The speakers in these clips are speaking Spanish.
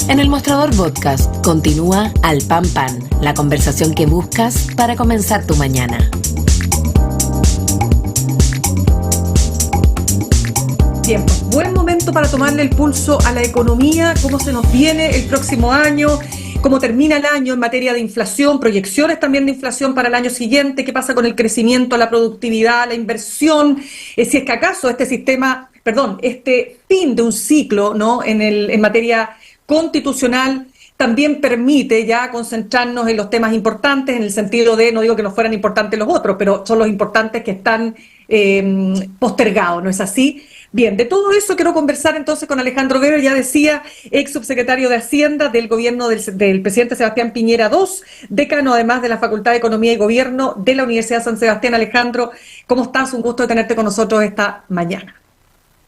En el Mostrador Podcast continúa Al Pan Pan, la conversación que buscas para comenzar tu mañana. Bien, pues, buen momento para tomarle el pulso a la economía, cómo se nos viene el próximo año, cómo termina el año en materia de inflación, proyecciones también de inflación para el año siguiente, qué pasa con el crecimiento, la productividad, la inversión, si es que acaso este fin de un ciclo, ¿no?, en materia constitucional también permite ya concentrarnos en los temas importantes, en el sentido de, no digo que no fueran importantes los otros, pero son los importantes que están postergados, ¿no es así? Bien, de todo eso quiero conversar entonces con Alejandro Weber, ya decía, ex subsecretario de Hacienda del gobierno del presidente Sebastián Piñera II, decano además de la Facultad de Economía y Gobierno de la Universidad San Sebastián. Alejandro, ¿cómo estás? Un gusto de tenerte con nosotros esta mañana.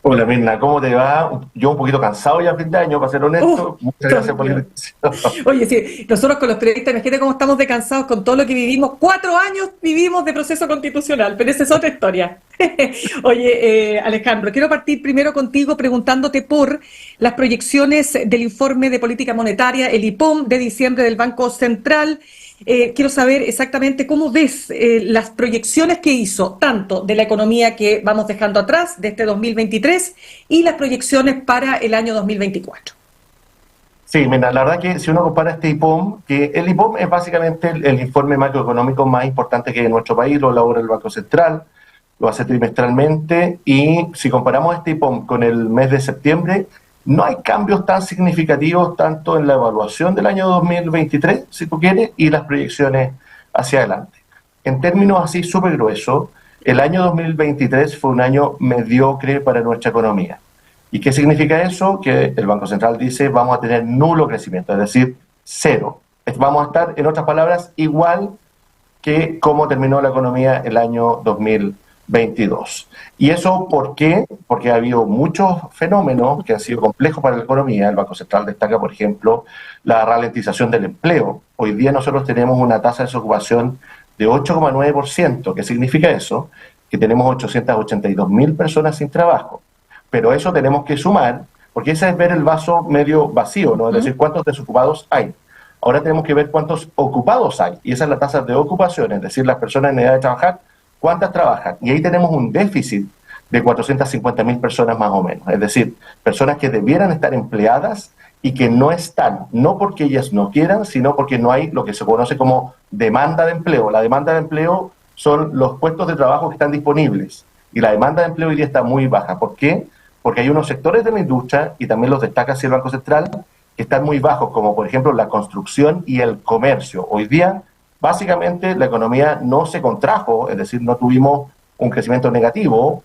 Hola Mirna, ¿cómo te va? Yo un poquito cansado ya a fin de año, para ser honesto. Muchas gracias por la invitación. Oye, sí, nosotros con los periodistas, imagínate cómo estamos de cansados con todo lo que vivimos. 4 años vivimos de proceso constitucional, pero esa es otra historia. Oye, Alejandro, quiero partir primero contigo preguntándote por las proyecciones del informe de política monetaria, el IPOM de diciembre del Banco Central. Quiero saber exactamente cómo ves las proyecciones que hizo, tanto de la economía que vamos dejando atrás, de este 2023, y las proyecciones para el año 2024. Sí, mira, la verdad que si uno compara este IPOM, que el IPOM es básicamente el informe macroeconómico más importante que hay en nuestro país, lo elabora el Banco Central, lo hace trimestralmente, y si comparamos este IPOM con el mes de septiembre, no hay cambios tan significativos tanto en la evaluación del año 2023, si tú quieres, y las proyecciones hacia adelante. En términos así súper gruesos, el año 2023 fue un año mediocre para nuestra economía. ¿Y qué significa eso? Que el Banco Central dice vamos a tener nulo crecimiento, es decir, cero. Vamos a estar, en otras palabras, igual que cómo terminó la economía el año 2022. ¿Y eso por qué? Porque ha habido muchos fenómenos que han sido complejos para la economía. El Banco Central destaca, por ejemplo, la ralentización del empleo. Hoy día nosotros tenemos una tasa de desocupación de 8,9%. ¿Qué significa eso? Que tenemos 882.000 personas sin trabajo. Pero eso tenemos que sumar, porque ese es ver el vaso medio vacío, ¿no? Es decir, cuántos desocupados hay. Ahora tenemos que ver cuántos ocupados hay. Y esa es la tasa de ocupación, es decir, las personas en edad de trabajar, ¿cuántas trabajan? Y ahí tenemos un déficit de 450.000 personas más o menos. Es decir, personas que debieran estar empleadas y que no están, no porque ellas no quieran, sino porque no hay lo que se conoce como demanda de empleo. La demanda de empleo son los puestos de trabajo que están disponibles. Y la demanda de empleo hoy día está muy baja. ¿Por qué? Porque hay unos sectores de la industria, y también los destaca así el Banco Central, que están muy bajos, como por ejemplo la construcción y el comercio. Hoy día, básicamente, la economía no se contrajo, es decir, no tuvimos un crecimiento negativo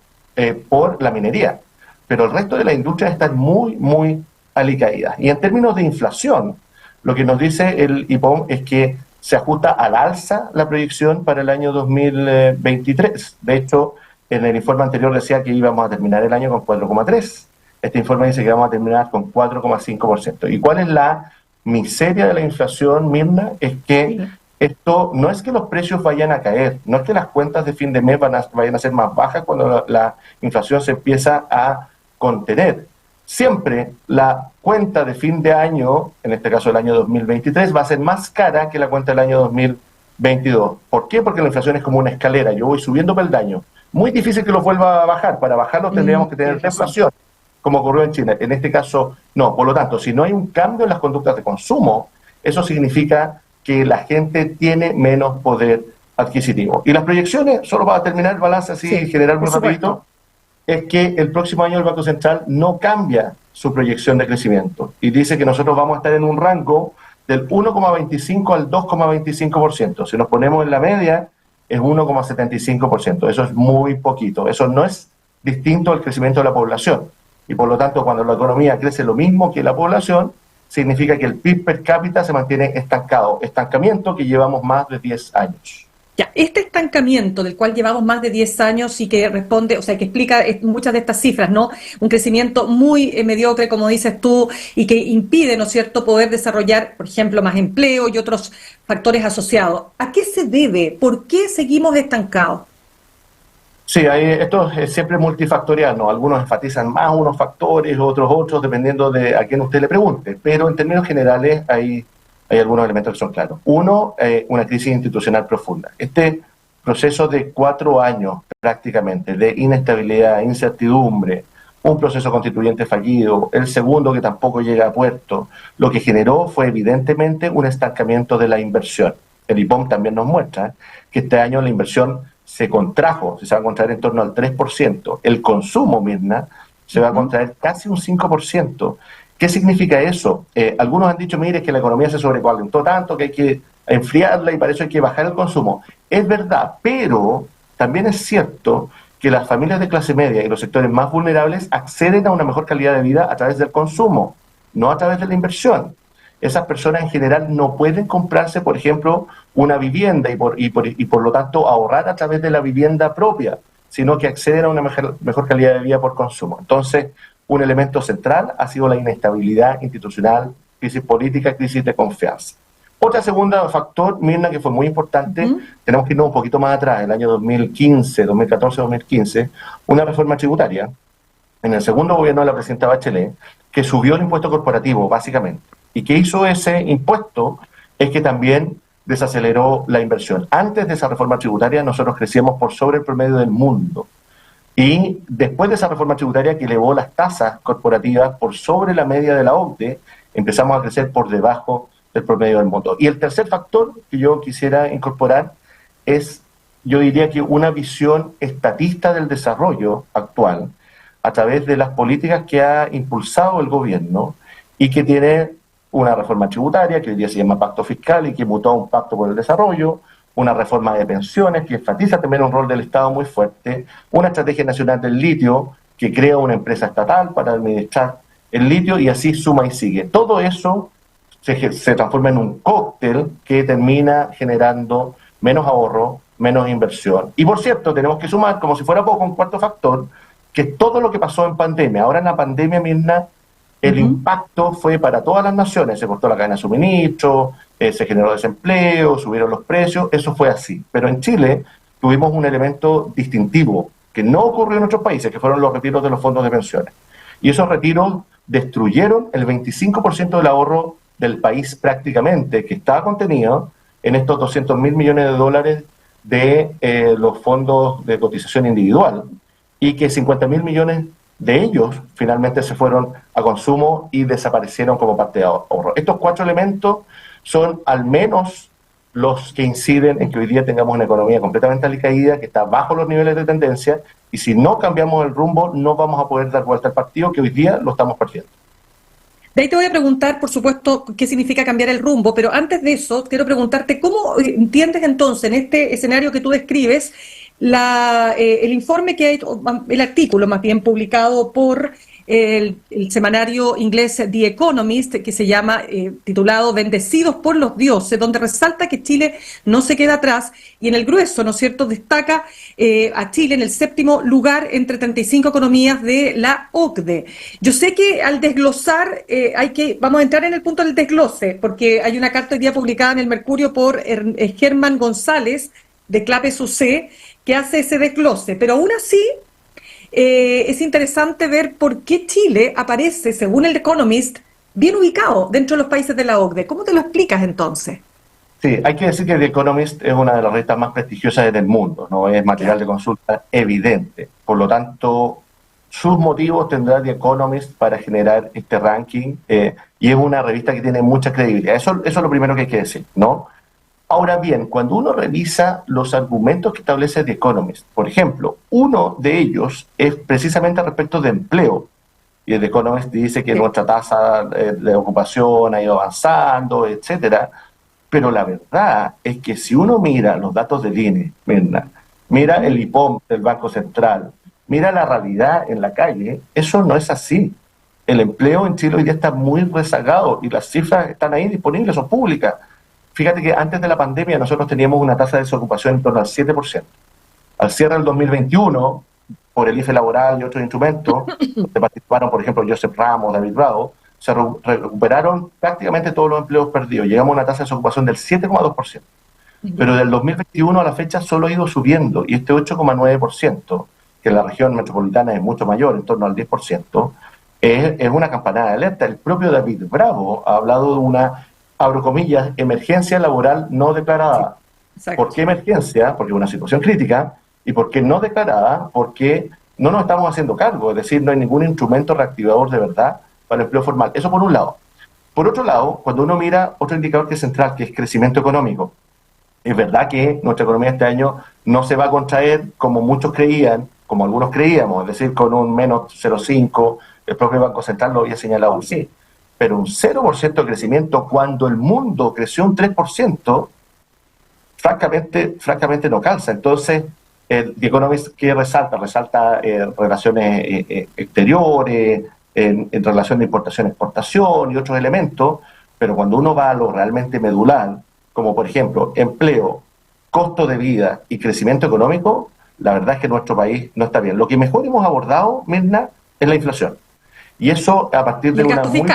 por la minería, pero el resto de la industria está muy, muy alicaída. Y en términos de inflación, lo que nos dice el IPOM es que se ajusta al alza la proyección para el año 2023. De hecho, en el informe anterior decía que íbamos a terminar el año con 4,3%. Este informe dice que vamos a terminar con 4,5%. ¿Y cuál es la miseria de la inflación, Mirna? Es que esto no es que los precios vayan a caer, no es que las cuentas de fin de mes vayan a ser más bajas cuando la inflación se empieza a contener. Siempre la cuenta de fin de año, en este caso el año 2023, va a ser más cara que la cuenta del año 2022. ¿Por qué? Porque la inflación es como una escalera, yo voy subiendo peldaños. Muy difícil que lo vuelva a bajar, para bajarlo tendríamos que tener deflación, como ocurrió en China. En este caso, no. Por lo tanto, si no hay un cambio en las conductas de consumo, eso significa que la gente tiene menos poder adquisitivo. Y las proyecciones, solo para terminar el balance así general muy rapidito, es que el próximo año el Banco Central no cambia su proyección de crecimiento y dice que nosotros vamos a estar en un rango del 1,25 al 2,25%. Si nos ponemos en la media, es 1,75%. Eso es muy poquito. Eso no es distinto al crecimiento de la población. Y por lo tanto, cuando la economía crece lo mismo que la población, significa que el PIB per cápita se mantiene estancado. Estancamiento que llevamos más de 10 años. Ya, este estancamiento del cual llevamos más de 10 años y que responde, o sea, que explica muchas de estas cifras, ¿no? Un crecimiento muy mediocre, como dices tú, y que impide, ¿no es cierto?, poder desarrollar, por ejemplo, más empleo y otros factores asociados. ¿A qué se debe? ¿Por qué seguimos estancados? Sí, esto es siempre multifactorial, ¿no? Algunos enfatizan más unos factores, otros, dependiendo de a quién usted le pregunte. Pero en términos generales hay algunos elementos que son claros. Uno, una crisis institucional profunda. Este proceso de 4 años prácticamente de inestabilidad, incertidumbre, un proceso constituyente fallido, el segundo que tampoco llega a puerto, lo que generó fue evidentemente un estancamiento de la inversión. El IPOM también nos muestra que este año la inversión se contrajo, se va a contraer en torno al 3%. El consumo, Mirna, se va a contraer casi un 5%. ¿Qué significa eso? Algunos han dicho, mire, que la economía se sobrecalentó tanto que hay que enfriarla y para eso hay que bajar el consumo. Es verdad, pero también es cierto que las familias de clase media y los sectores más vulnerables acceden a una mejor calidad de vida a través del consumo, no a través de la inversión. Esas personas en general no pueden comprarse, por ejemplo, una vivienda y por lo tanto ahorrar a través de la vivienda propia, sino que acceden a una mejor calidad de vida por consumo. Entonces, un elemento central ha sido la inestabilidad institucional, crisis política, crisis de confianza. Otra segunda factor, Mirna, que fue muy importante, tenemos que irnos un poquito más atrás, el año 2015, 2014, 2015, una reforma tributaria, en el segundo gobierno de la presidenta Bachelet, que subió el impuesto corporativo, básicamente. ¿Y qué hizo ese impuesto? Es que también desaceleró la inversión. Antes de esa reforma tributaria, nosotros crecíamos por sobre el promedio del mundo. Y después de esa reforma tributaria que elevó las tasas corporativas por sobre la media de la OCDE, empezamos a crecer por debajo del promedio del mundo. Y el tercer factor que yo quisiera incorporar es, yo diría que una visión estatista del desarrollo actual a través de las políticas que ha impulsado el gobierno y que tiene una reforma tributaria que hoy día se llama Pacto Fiscal y que mutó a un Pacto por el Desarrollo, una reforma de pensiones que enfatiza también un rol del Estado muy fuerte, una estrategia nacional del litio que crea una empresa estatal para administrar el litio y así suma y sigue. Todo eso se transforma en un cóctel que termina generando menos ahorro, menos inversión. Y por cierto, tenemos que sumar, como si fuera poco, un cuarto factor, que todo lo que pasó en pandemia. Ahora en la pandemia, Mirna, el impacto fue para todas las naciones. Se cortó la cadena de suministro, se generó desempleo, subieron los precios, eso fue así. Pero en Chile tuvimos un elemento distintivo que no ocurrió en otros países, que fueron los retiros de los fondos de pensiones. Y esos retiros destruyeron el 25% del ahorro del país prácticamente, que estaba contenido en estos 200.000 millones de dólares de los fondos de cotización individual, y que 50.000 millones de ellos finalmente se fueron a consumo y desaparecieron como parte de ahorro. Estos 4 elementos son al menos los que inciden en que hoy día tengamos una economía completamente alicaída, que está bajo los niveles de tendencia, y si no cambiamos el rumbo, no vamos a poder dar vuelta al partido, que hoy día lo estamos perdiendo. De ahí te voy a preguntar, por supuesto, qué significa cambiar el rumbo, pero antes de eso, quiero preguntarte cómo entiendes entonces, en este escenario que tú describes, el informe que hay, el artículo más bien publicado por el semanario inglés The Economist, que se llama, titulado Bendecidos por los dioses, donde resalta que Chile no se queda atrás y en el grueso, ¿no es cierto?, destaca a Chile en el 7º lugar entre 35 economías de la OCDE. Yo sé que al desglosar, vamos a entrar en el punto del desglose, porque hay una carta hoy día publicada en el Mercurio por Germán González, de Clapes UC, que hace ese desglose, pero aún así es interesante ver por qué Chile aparece, según el Economist, bien ubicado dentro de los países de la OCDE. ¿Cómo te lo explicas entonces? Sí, hay que decir que The Economist es una de las revistas más prestigiosas del mundo, no es material de consulta evidente. Por lo tanto, sus motivos tendrá The Economist para generar este ranking y es una revista que tiene mucha credibilidad. Eso es lo primero que hay que decir, ¿no? Ahora bien, cuando uno revisa los argumentos que establece The Economist, por ejemplo, uno de ellos es precisamente respecto de empleo. Y The Economist dice que nuestra tasa de ocupación ha ido avanzando, etcétera. Pero la verdad es que si uno mira los datos del INE, mira el IPOM del Banco Central, mira la realidad en la calle, eso no es así. El empleo en Chile hoy día está muy rezagado y las cifras están ahí disponibles, son públicas. Fíjate que antes de la pandemia nosotros teníamos una tasa de desocupación en torno al 7%. Al cierre del 2021, por el IFE laboral y otros instrumentos, donde participaron, por ejemplo, Joseph Ramos, David Bravo, se recuperaron prácticamente todos los empleos perdidos. Llegamos a una tasa de desocupación del 7,2%. pero del 2021 a la fecha solo ha ido subiendo, y este 8,9%, que en la región metropolitana es mucho mayor, en torno al 10%, es una campanada de alerta. El propio David Bravo ha hablado de una, abro comillas, emergencia laboral no declarada. Sí, ¿por qué emergencia? Porque es una situación crítica. ¿Y por qué no declarada? Porque no nos estamos haciendo cargo, es decir, no hay ningún instrumento reactivador de verdad para el empleo formal. Eso por un lado. Por otro lado, cuando uno mira otro indicador que es central, que es crecimiento económico, es verdad que nuestra economía este año no se va a contraer como muchos creían, como algunos creíamos, es decir, con un menos 0,5, el propio Banco Central lo había señalado así. Pero un 0% de crecimiento cuando el mundo creció un 3%, francamente no calza. Entonces, The Economist, ¿qué resalta? Resalta relaciones exteriores, en relación de importación-exportación y otros elementos, pero cuando uno va a lo realmente medular, como por ejemplo empleo, costo de vida y crecimiento económico, la verdad es que nuestro país no está bien. Lo que mejor hemos abordado, Mirna, es la inflación. Y eso a partir de una muy...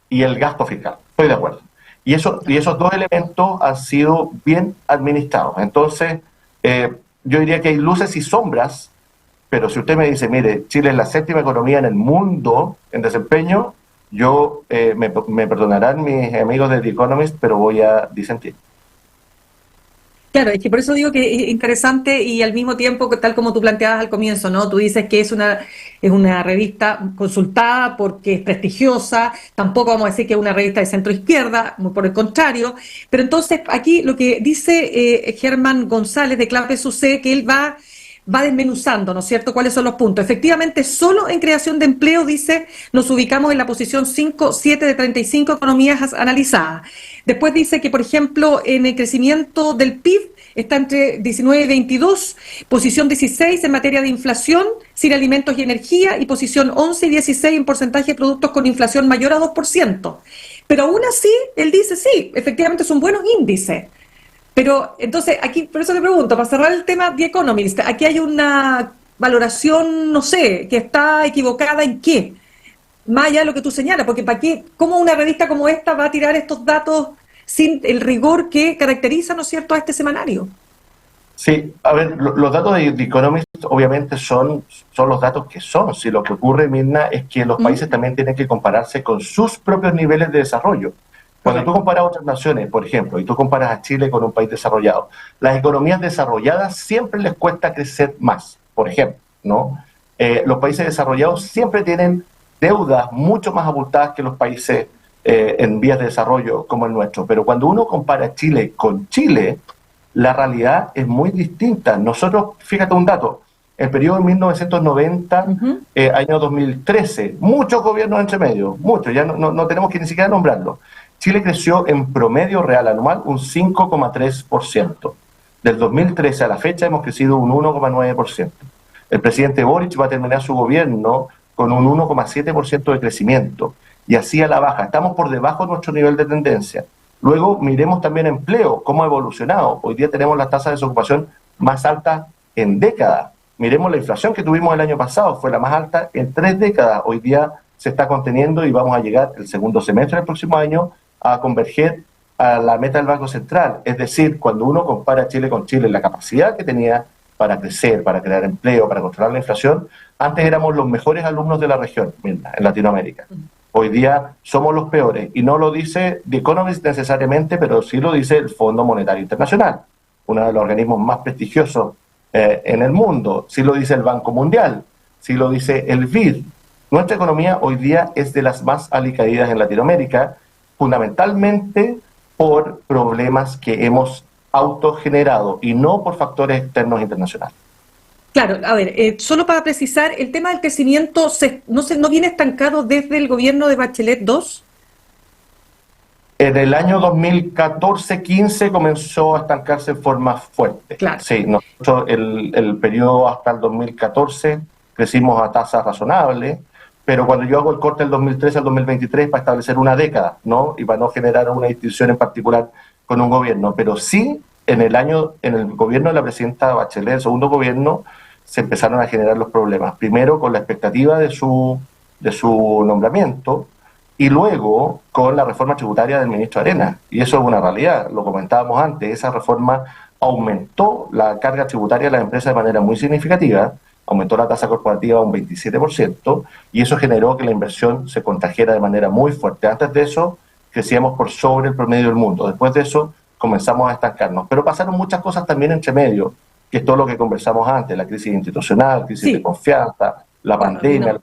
Y el gasto fiscal, estoy de acuerdo. Y esos dos elementos han sido bien administrados. Entonces, yo diría que hay luces y sombras, pero si usted me dice, mire, Chile es la séptima economía en el mundo en desempeño, yo me perdonarán mis amigos de The Economist, pero voy a disentir. Claro, es que por eso digo que es interesante y al mismo tiempo, tal como tú planteabas al comienzo, ¿no? Tú dices que es una revista consultada porque es prestigiosa, tampoco vamos a decir que es una revista de centro izquierda, muy por el contrario, pero entonces aquí lo que dice Germán González de Clave Sucede, que él va desmenuzando, ¿no es cierto?, cuáles son los puntos. Efectivamente, solo en creación de empleo, dice, nos ubicamos en la posición 5-7 de 35 economías analizadas. Después dice que, por ejemplo, en el crecimiento del PIB está entre 19 y 22, posición 16 en materia de inflación, sin alimentos y energía, y posición 11 y 16 en porcentaje de productos con inflación mayor a 2%. Pero aún así, él dice, sí, efectivamente son buenos índices. Pero entonces, aquí, por eso le pregunto, para cerrar el tema The Economist, aquí hay una valoración, no sé, que está equivocada en qué, más allá de lo que tú señalas, porque ¿para qué? ¿Cómo una revista como esta va a tirar estos datos sin el rigor que caracteriza, ¿no es cierto?, a este semanario? Sí, a ver, los datos de The Economist obviamente son los datos que son. Si lo que ocurre, Mirna, es que los países también tienen que compararse con sus propios niveles de desarrollo. Cuando tú comparas a otras naciones, por ejemplo, y tú comparas a Chile con un país desarrollado, las economías desarrolladas siempre les cuesta crecer más, por ejemplo, ¿no? Los países desarrollados siempre tienen deudas mucho más abultadas que los países en vías de desarrollo como el nuestro. Pero cuando uno compara Chile con Chile, la realidad es muy distinta. Nosotros, fíjate un dato, el periodo de 1990, año 2013, muchos gobiernos entre medio, muchos, ya no tenemos que ni siquiera nombrarlo. Chile creció en promedio real anual un 5,3%. Del 2013 a la fecha hemos crecido un 1,9%. El presidente Boric va a terminar su gobierno con un 1,7% de crecimiento. Y así a la baja. Estamos por debajo de nuestro nivel de tendencia. Luego miremos también empleo, cómo ha evolucionado. Hoy día tenemos las tasas de desocupación más altas en décadas. Miremos la inflación que tuvimos el año pasado, fue la más alta en 3 décadas. Hoy día se está conteniendo y vamos a llegar el segundo semestre del próximo año a converger a la meta del Banco Central. Es decir, cuando uno compara Chile con Chile, la capacidad que tenía para crecer, para crear empleo, para controlar la inflación, antes éramos los mejores alumnos de la región, en Latinoamérica. Hoy día somos los peores, y no lo dice The Economist necesariamente, pero sí lo dice el Fondo Monetario Internacional, uno de los organismos más prestigiosos en el mundo, sí lo dice el Banco Mundial, sí lo dice el BID. Nuestra economía hoy día es de las más alicaídas en Latinoamérica, fundamentalmente por problemas que hemos autogenerado y no por factores externos internacionales. Claro, a ver, solo para precisar, el tema del crecimiento no viene estancado desde el gobierno de Bachelet II. En el año 2014-15 comenzó a estancarse en forma fuerte. Claro. Sí, nosotros el periodo hasta el 2014 crecimos a tasas razonables, pero cuando yo hago el corte del 2013 al 2023 para establecer una década, ¿no? Y para no generar una distinción en particular con un gobierno, pero sí en el gobierno de la presidenta Bachelet, el segundo gobierno, se empezaron a generar los problemas. Primero con la expectativa de su nombramiento, y luego con la reforma tributaria del ministro Arenas. Y eso es una realidad, lo comentábamos antes, esa reforma aumentó la carga tributaria de las empresas de manera muy significativa, aumentó la tasa corporativa a un 27%, y eso generó que la inversión se contagiara de manera muy fuerte. Antes de eso, crecíamos por sobre el promedio del mundo. Después de eso, comenzamos a estancarnos. Pero pasaron muchas cosas también entre medio, que es todo lo que conversamos antes, la crisis institucional, crisis de confianza, la pandemia,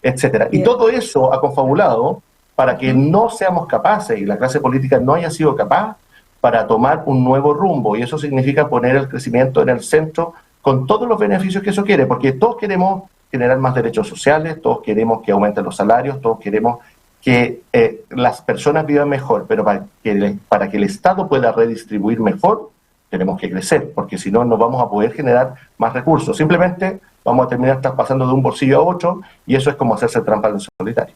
etcétera. Y todo eso ha confabulado para que no seamos capaces, y la clase política no haya sido capaz, para tomar un nuevo rumbo. Y eso significa poner el crecimiento en el centro con todos los beneficios que eso quiere, porque todos queremos generar más derechos sociales, todos queremos que aumenten los salarios, todos queremos que las personas vivan mejor, pero para que el Estado pueda redistribuir mejor, tenemos que crecer, porque si no, no vamos a poder generar más recursos. Simplemente vamos a terminar traspasando de un bolsillo a otro, y eso es como hacerse trampa en solitario.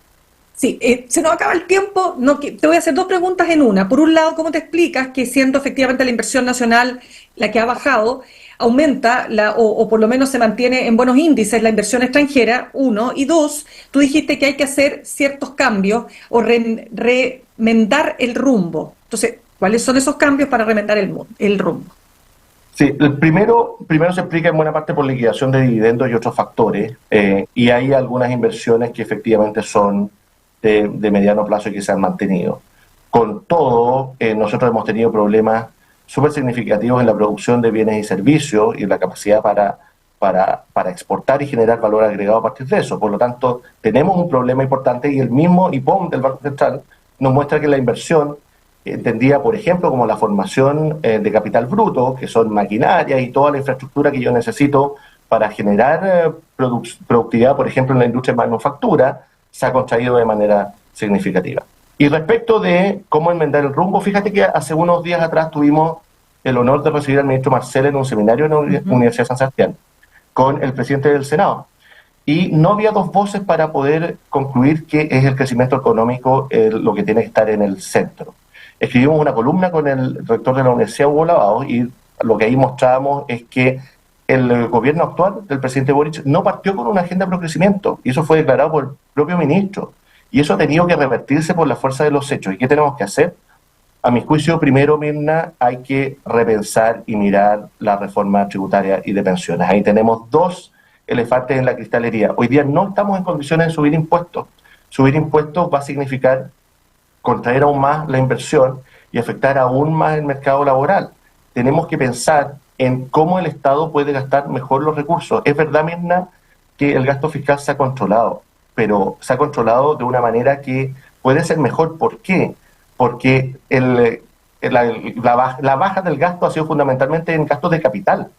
Sí, se nos acaba el tiempo. No, te voy a hacer dos preguntas en una. Por un lado, ¿cómo te explicas que siendo efectivamente la inversión nacional la que ha bajado, aumenta o por lo menos se mantiene en buenos índices la inversión extranjera? Uno. Y dos, tú dijiste que hay que hacer ciertos cambios o remendar el rumbo. Entonces, ¿cuáles son esos cambios para remendar el rumbo? Sí, el primero se explica en buena parte por liquidación de dividendos y otros factores, y hay algunas inversiones que efectivamente son de mediano plazo y que se han mantenido. Con todo, nosotros hemos tenido problemas súper significativos en la producción de bienes y servicios y en la capacidad para exportar y generar valor agregado a partir de eso. Por lo tanto, tenemos un problema importante, y el mismo IPOM del Banco Central nos muestra que la inversión, entendida, por ejemplo, como la formación de capital bruto, que son maquinarias y toda la infraestructura que yo necesito para generar productividad, por ejemplo, en la industria de manufactura, se ha contraído de manera significativa. Y respecto de cómo enmendar el rumbo, fíjate que hace unos días atrás tuvimos el honor de recibir al ministro Marcel en un seminario en la Universidad de San Sebastián con el presidente del Senado. Y no había dos voces para poder concluir que es el crecimiento económico lo que tiene que estar en el centro. Escribimos una columna con el rector de la Universidad, Hugo Lavados, y lo que ahí mostrábamos es que el gobierno actual del presidente Boric no partió con una agenda pro crecimiento, y eso fue declarado por el propio ministro. Y eso ha tenido que revertirse por la fuerza de los hechos. ¿Y qué tenemos que hacer? A mi juicio, primero, Mirna, hay que repensar y mirar la reforma tributaria y de pensiones. Ahí tenemos dos elefantes en la cristalería. Hoy día no estamos en condiciones de subir impuestos. Subir impuestos va a significar contraer aún más la inversión y afectar aún más el mercado laboral. Tenemos que pensar en cómo el Estado puede gastar mejor los recursos. Es verdad, Mirna, que el gasto fiscal se ha controlado, pero se ha controlado de una manera que puede ser mejor. ¿Por qué? Porque la baja del gasto ha sido fundamentalmente en gastos de capital,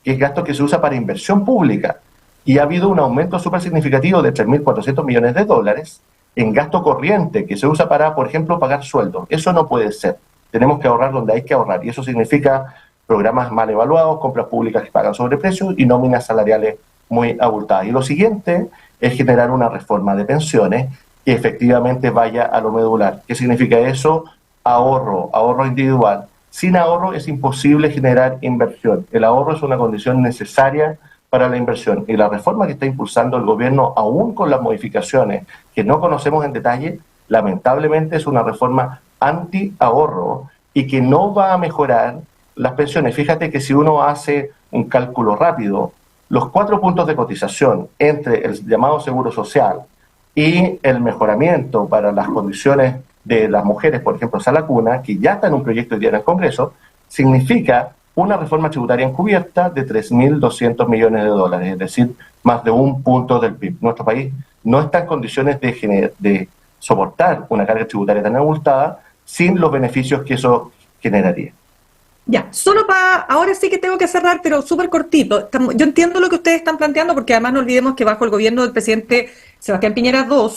que es gasto que se usa para inversión pública. Y ha habido un aumento súper significativo de 3.400 millones de dólares en gasto corriente, que se usa para, por ejemplo, pagar sueldos. Eso no puede ser. Tenemos que ahorrar donde hay que ahorrar. Y eso significa programas mal evaluados, compras públicas que pagan sobreprecios y nóminas salariales muy abultadas. Y lo siguiente es generar una reforma de pensiones que efectivamente vaya a lo medular. ¿Qué significa eso? Ahorro individual. Sin ahorro es imposible generar inversión. El ahorro es una condición necesaria para la inversión. Y la reforma que está impulsando el gobierno, aún con las modificaciones que no conocemos en detalle, lamentablemente es una reforma anti-ahorro y que no va a mejorar las pensiones. Fíjate que si uno hace un cálculo rápido, los 4 puntos de cotización entre el llamado seguro social y el mejoramiento para las condiciones de las mujeres, por ejemplo, Sala Cuna, que ya está en un proyecto hoy día en el Congreso, significa una reforma tributaria encubierta de 3.200 millones de dólares, es decir, más de 1 punto del PIB. Nuestro país no está en condiciones de soportar una carga tributaria tan abultada sin los beneficios que eso generaría. Ya, solo para, ahora sí que tengo que cerrar, pero súper cortito. Yo entiendo lo que ustedes están planteando, porque además no olvidemos que bajo el gobierno del presidente Sebastián Piñera II,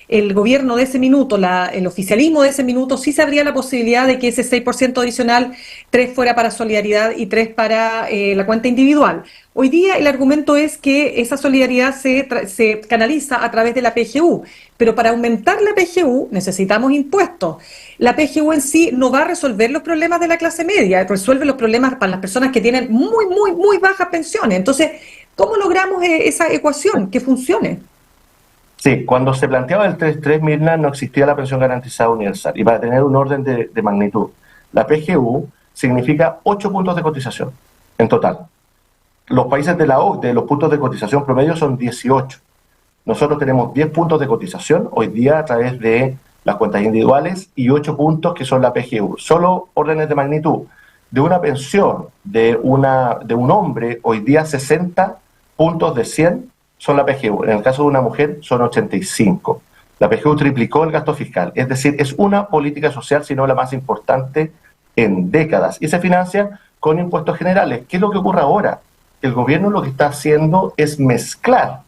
el gobierno de ese minuto, el oficialismo de ese minuto, sí se abría la posibilidad de que ese 6% adicional, 3 fuera para solidaridad y 3 para la cuenta individual. Hoy día el argumento es que esa solidaridad se canaliza a través de la PGU, pero para aumentar la PGU necesitamos impuestos. La PGU en sí no va a resolver los problemas de la clase media, resuelve los problemas para las personas que tienen muy bajas pensiones. Entonces, ¿cómo logramos esa ecuación que funcione? Sí, cuando se planteaba el 3.3, Mirna, no existía la pensión garantizada universal. Y para tener un orden de magnitud, la PGU significa 8 puntos de cotización en total. Los países de la OCDE, los puntos de cotización promedio son 18. Nosotros tenemos 10 puntos de cotización hoy día a través de las cuentas individuales y 8 puntos que son la PGU. Solo órdenes de magnitud. De una pensión de un hombre, hoy día 60 puntos de 100 son la PGU. En el caso de una mujer son 85. La PGU triplicó el gasto fiscal. Es decir, es una política social, si no la más importante en décadas. Y se financia con impuestos generales. ¿Qué es lo que ocurre ahora? El gobierno lo que está haciendo es mezclar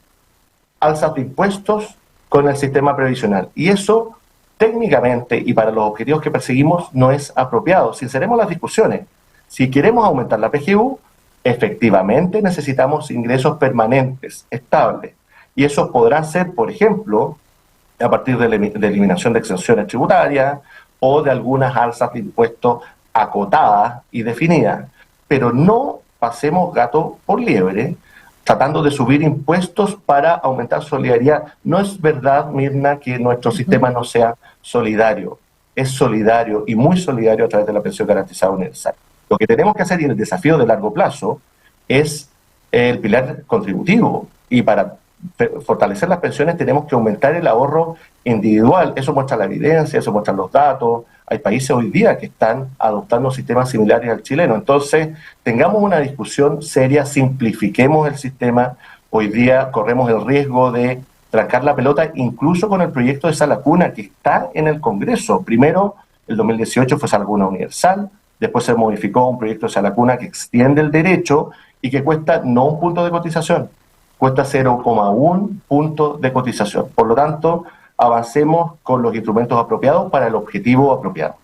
alzas de impuestos con el sistema previsional. Y eso, técnicamente, y para los objetivos que perseguimos, no es apropiado. Sinceremos las discusiones. Si queremos aumentar la PGU, efectivamente necesitamos ingresos permanentes, estables. Y eso podrá ser, por ejemplo, a partir de eliminación de exenciones tributarias o de algunas alzas de impuestos acotadas y definidas. Pero no pasemos gato por liebre tratando de subir impuestos para aumentar solidaridad. No es verdad, Mirna, que nuestro sistema no sea solidario. Es solidario y muy solidario a través de la pensión garantizada universal. Lo que tenemos que hacer, y el desafío de largo plazo, es el pilar contributivo. Y para fortalecer las pensiones tenemos que aumentar el ahorro individual. Eso muestra la evidencia, eso muestran los datos. Hay países hoy día que están adoptando sistemas similares al chileno. Entonces, tengamos una discusión seria, simplifiquemos el sistema. Hoy día corremos el riesgo de trancar la pelota, incluso con el proyecto de Sala Cuna, que está en el Congreso. Primero, el 2018 fue Sala Cuna universal, después se modificó un proyecto de Sala Cuna que extiende el derecho y que cuesta no un punto de cotización, cuesta 0,1 punto de cotización. Por lo tanto, avancemos con los instrumentos apropiados para el objetivo apropiado.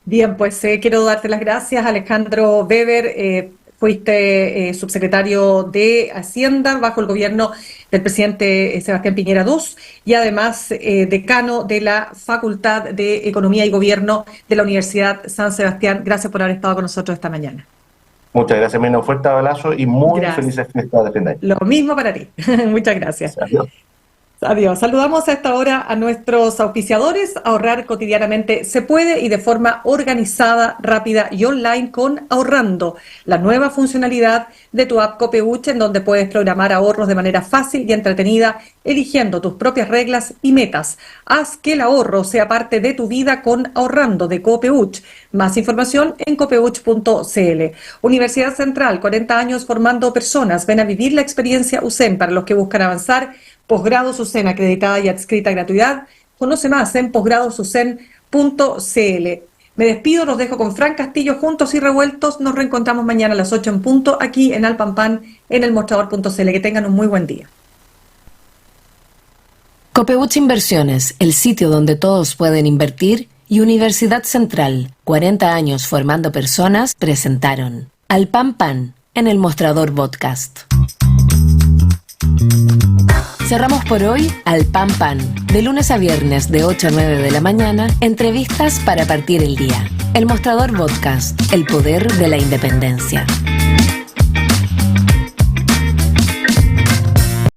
Bien, pues quiero darte las gracias, Alejandro Weber. Fuiste subsecretario de Hacienda bajo el gobierno del presidente Sebastián Piñera II y además decano de la Facultad de Economía y Gobierno de la Universidad San Sebastián. Gracias por haber estado con nosotros esta mañana. Muchas gracias, Mena. Un fuerte abrazo y muy felices fiestas de fin de año. Lo mismo para ti. Muchas gracias. Adiós. Adiós. Saludamos a esta hora a nuestros auspiciadores. Ahorrar cotidianamente se puede y de forma organizada, rápida y online con Ahorrando, la nueva funcionalidad de tu app Copeuch, en donde puedes programar ahorros de manera fácil y entretenida, eligiendo tus propias reglas y metas. Haz que el ahorro sea parte de tu vida con Ahorrando de Copeuch. Más información en copeuch.cl. Universidad Central, 40 años formando personas. Ven a vivir la experiencia USEM para los que buscan avanzar. Posgrados USEN, acreditada y adscrita a gratuidad. Conoce más en posgradosusen.cl. Me despido, los dejo con Fran Castillo, Juntos y Revueltos. Nos reencontramos mañana a las 8 en punto, aquí en Alpampan, en elmostrador.cl. Que tengan un muy buen día. Copeuch Inversiones, el sitio donde todos pueden invertir, y Universidad Central, 40 años formando personas, presentaron Al Pan Pan en el Mostrador Podcast. Cerramos por hoy Al Pan Pan, de lunes a viernes de 8 a 9 de la mañana, entrevistas para partir el día. El Mostrador Podcast, el poder de la independencia.